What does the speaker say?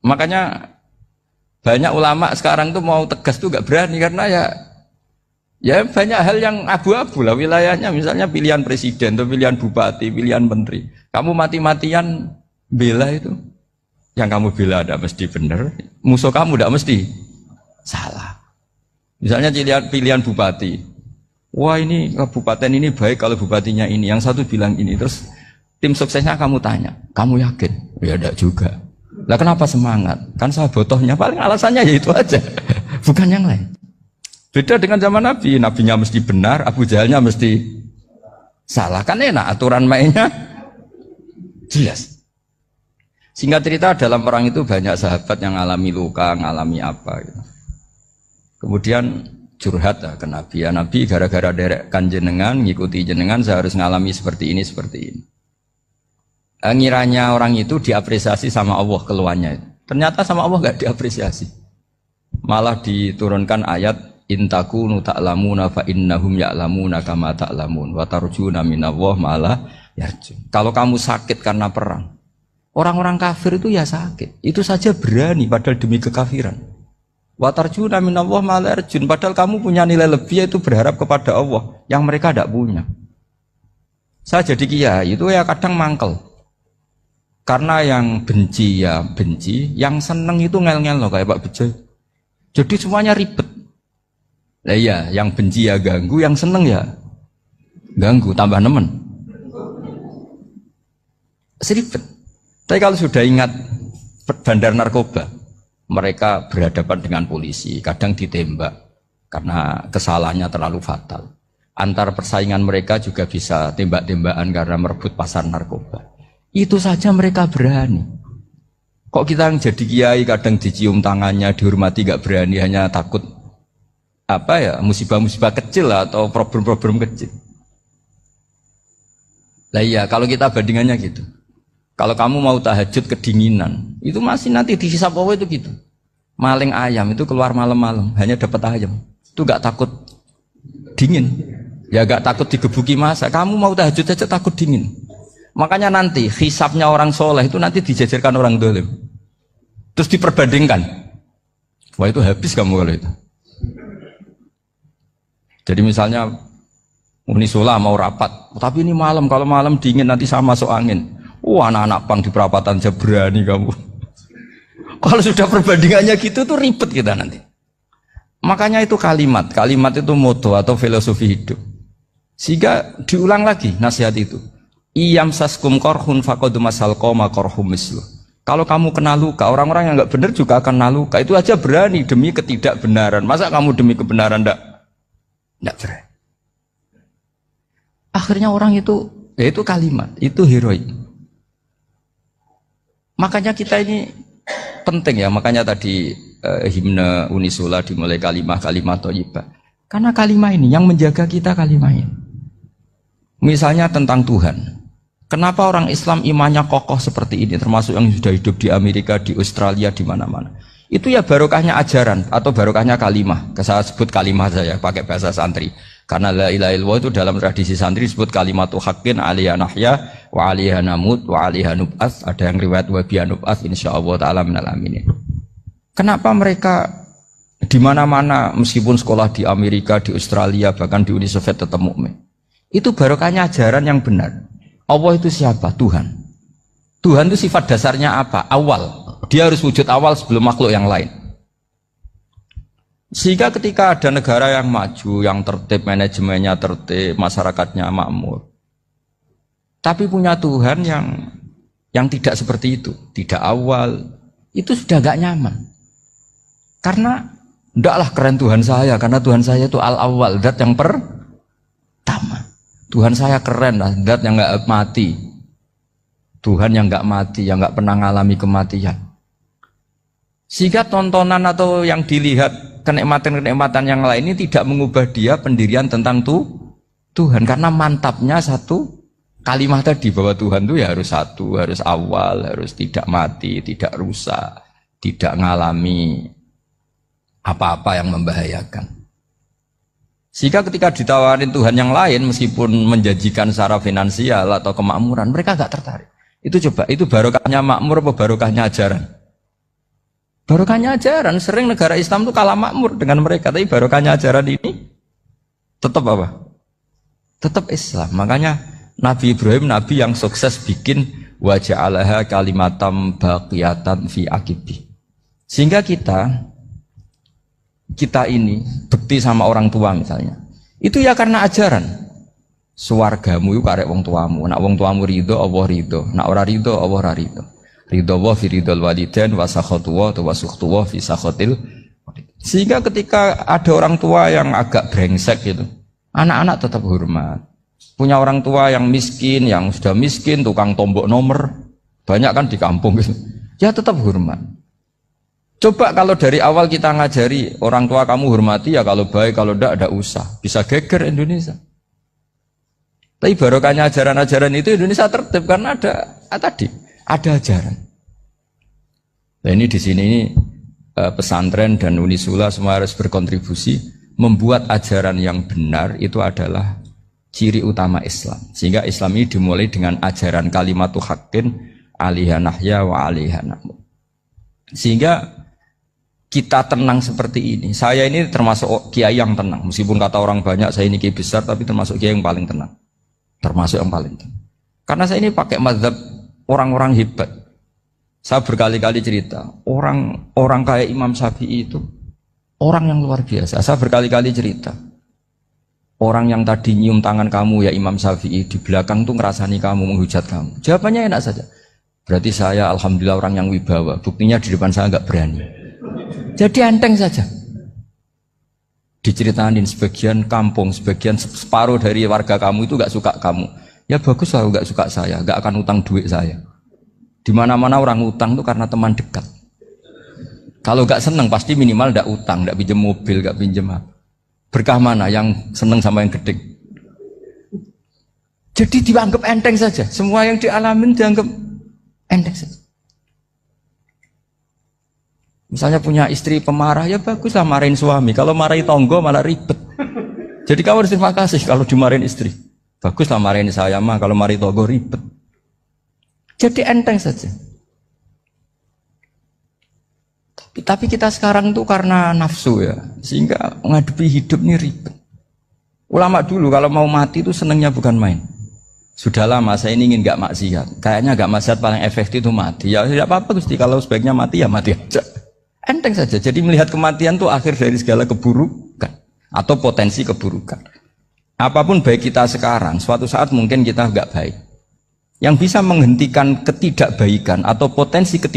Makanya banyak ulama sekarang tuh mau tegas tuh gak berani karena ya banyak hal yang abu-abu lah wilayahnya, misalnya pilihan presiden atau pilihan bupati, pilihan menteri. Kamu mati-matian bela itu, yang kamu bela tidak mesti benar, musuh kamu tidak mesti salah. Misalnya pilihan bupati, wah ini kabupaten ini baik kalau bupatinya ini, yang satu bilang ini, terus tim suksesnya kamu tanya, kamu yakin? Ya tidak juga. Lah kenapa semangat? Kan saya botohnya, paling alasannya ya itu aja, bukan yang lain. Beda dengan zaman Nabi, Nabinya mesti benar, Abu Jahalnya mesti salah. Kan enak, aturan mainnya jelas. Singkat cerita, dalam perang itu banyak sahabat yang ngalami luka, ngalami apa gitu. Kemudian curhat ke Nabi, ya Nabi gara-gara derekkan jenengan, ngikuti jenengan, saya harus ngalami seperti ini, seperti ini. Ngiranya orang itu diapresiasi sama Allah keluarnya. Ternyata sama Allah gak diapresiasi. Malah diturunkan ayat intakunu ta'lamuna fa innahum ya'lamuna kama ta'lamun wa tarjuna minallah ma'ala yarjun. Kalau kamu sakit karena perang, orang-orang kafir itu ya sakit. Itu saja berani padahal demi kekafiran. Wa tarjuna minallah ma'ala yarjun, padahal kamu punya nilai lebih, yaitu berharap kepada Allah yang mereka tidak punya. Saya jadi kiai itu ya kadang mangkel. Karena yang benci ya benci, yang seneng itu ngel-ngel loh kayak Pak Bejo. Jadi semuanya ribet. Lah iya, yang benci ya ganggu, yang seneng ya ganggu, tambah nemen. Seribet. Tapi kalau sudah ingat bandar narkoba, mereka berhadapan dengan polisi, kadang ditembak karena kesalahannya terlalu fatal. Antar persaingan mereka juga bisa tembak-tembakan karena merebut pasar narkoba. Itu saja mereka berani. Kok kita yang jadi kiai kadang dicium tangannya, dihormati gak berani, hanya takut apa ya, musibah-musibah kecil atau problem-problem kecil. Lah iya, kalau kita bandingannya gitu. Kalau kamu mau tahajud kedinginan, itu masih nanti dihisab Allah itu gitu. Maling ayam itu keluar malam-malam, hanya dapat ayam. Itu gak takut dingin. Ya gak takut digebuki masa. Kamu mau tahajud aja takut dingin. Makanya nanti hisabnya orang soleh itu nanti dijajarkan orang dolim, terus diperbandingkan. Wah itu habis kamu kalau itu. Jadi misalnya Unisula mau rapat, tapi ini malam, kalau malam dingin nanti sama masuk angin. Wah anak-anak pang di perapatan aja berani kamu. Kalau sudah perbandingannya gitu tuh ribet kita nanti. Makanya itu kalimat itu moto atau filosofi hidup. Sehingga diulang lagi nasihat itu. Iyam saskum korhun fakodu masal koma korhum mislu. Kalau kamu kena luka, orang-orang yang nggak benar juga akan kena luka. Itu aja berani demi ketidakbenaran. Masa kamu demi kebenaran nggak berani? Akhirnya orang itu, ya itu kalimat, itu heroik. Makanya kita ini penting ya. Makanya tadi himne Unisula dimulai kalimat thayyibah. Karena kalimat ini yang menjaga kita, kalimat ini. Misalnya tentang Tuhan. Kenapa orang Islam imannya kokoh seperti ini, termasuk yang sudah hidup di Amerika, di Australia, di mana-mana. Itu ya barokahnya ajaran atau barokahnya kalimah. Saya sebut kalimah saja pakai bahasa santri. Karena la ilaha illallah itu dalam tradisi santri disebut kalimatu haqqin alaiha nahya wa alaiha namut wa alaiha nub'ats. Ada yang riwayat wa biha nub'ats insyaallah taala minal aminin. Kenapa mereka di mana-mana meskipun sekolah di Amerika, di Australia, bahkan di Uni Soviet tetap mukmin? Itu barokahnya ajaran yang benar. Allah itu siapa? Tuhan. Tuhan itu sifat dasarnya apa? Awal. Dia harus wujud awal sebelum makhluk yang lain. Sehingga ketika ada negara yang maju, yang tertib, manajemennya tertib, masyarakatnya makmur, tapi punya Tuhan yang tidak seperti itu, tidak awal, itu sudah gak nyaman. Karena ndaklah keren Tuhan saya, karena Tuhan saya itu al-awwal, zat yang pertama. Tuhan saya keren lah, zat yang gak mati. Tuhan yang gak mati, yang gak pernah mengalami kematian. Sehingga tontonan atau yang dilihat kenikmatan-kenikmatan yang lain ini tidak mengubah dia pendirian tentang Tuhan. Karena mantapnya satu kalimat tadi bahwa Tuhan itu ya harus satu, harus awal, harus tidak mati, tidak rusak, tidak mengalami apa-apa yang membahayakan. Sehingga ketika ditawarin Tuhan yang lain meskipun menjanjikan secara finansial atau kemakmuran, mereka gak tertarik. Itu coba, itu barokahnya makmur apa barokahnya ajaran? Barokahnya ajaran, sering negara Islam itu kalah makmur dengan mereka, tapi barokahnya ajaran ini tetap apa? Tetap Islam. Makanya Nabi Ibrahim nabi yang sukses bikin wa ja'alaha kalimatam baqiyatan fi aqibi. Sehingga kita ini bekti sama orang tua misalnya. Itu ya karena ajaran. Suwargamu itu karek wong tuamu. Nak wong tuamu ridho, Allah ridho. Nak ora ridho, Allah ora ridho. Ridho wa fi ridhol walidain wa sakhatu wa sukhtu wa fi sakhatil. Sehingga ketika ada orang tua yang agak brengsek gitu, anak-anak tetap hormat. Punya orang tua yang miskin, yang sudah miskin, tukang tombok nomor, banyak kan di kampung gitu. Ya tetap hormat. Coba kalau dari awal kita ngajari orang tua kamu hormati ya, kalau baik, kalau tidak usah. Bisa geger Indonesia. Tapi barokahnya ajaran-ajaran itu Indonesia tertib karena ada ajaran. Nah ini di sini pesantren dan Unisula semua harus berkontribusi membuat ajaran yang benar itu adalah ciri utama Islam. Sehingga Islam ini dimulai dengan ajaran kalimatu haqqin alaiha nahya wa alaiha namut. Sehingga kita tenang seperti ini. Saya ini termasuk kiai yang tenang. Meskipun kata orang banyak saya ini kiai besar, tapi termasuk kiai yang paling tenang. Termasuk yang paling tenang. Karena saya ini pakai mazhab orang-orang hebat. Saya berkali-kali cerita, orang kayak Imam Syafi'i itu orang yang luar biasa. Saya berkali-kali cerita, orang yang tadi nyium tangan kamu ya Imam Syafi'i, di belakang tuh ngerasani kamu, menghujat kamu. Jawabannya enak saja. Berarti saya alhamdulillah orang yang wibawa. Buktinya di depan saya nggak berani. Jadi enteng saja. Diceritain sebagian kampung, sebagian separuh dari warga kamu itu nggak suka kamu. Ya bagus lah nggak suka saya, nggak akan utang duit saya. Di mana-mana orang utang itu karena teman dekat. Kalau nggak seneng pasti minimal nggak utang, nggak pinjam mobil, nggak pinjam apa. Berkah mana yang seneng sama yang gede? Jadi dianggap enteng saja. Semua yang dialamin dianggap enteng saja. Misalnya punya istri pemarah, ya bagus lah marahin suami. Kalau marahin tonggo malah ribet. Jadi kamu harus terima kasih kalau dimarahin istri. Bagus lah marahin saya mah, kalau marahin tonggo ribet. Jadi enteng saja. Tapi kita sekarang tuh karena nafsu ya, sehingga menghadapi hidup ini ribet. Ulama dulu kalau mau mati itu senengnya bukan main. Sudah lama saya ini ingin gak maksiat. Kayaknya gak maksiat paling efektif itu mati. Ya tidak apa-apa Gusti, kalau sebaiknya mati ya mati aja. Enteng saja. Jadi melihat kematian itu akhir dari segala keburukan atau potensi keburukan. Apapun baik kita sekarang, suatu saat mungkin kita gak baik. Yang bisa menghentikan ketidakbaikan atau potensi ketidakbaikan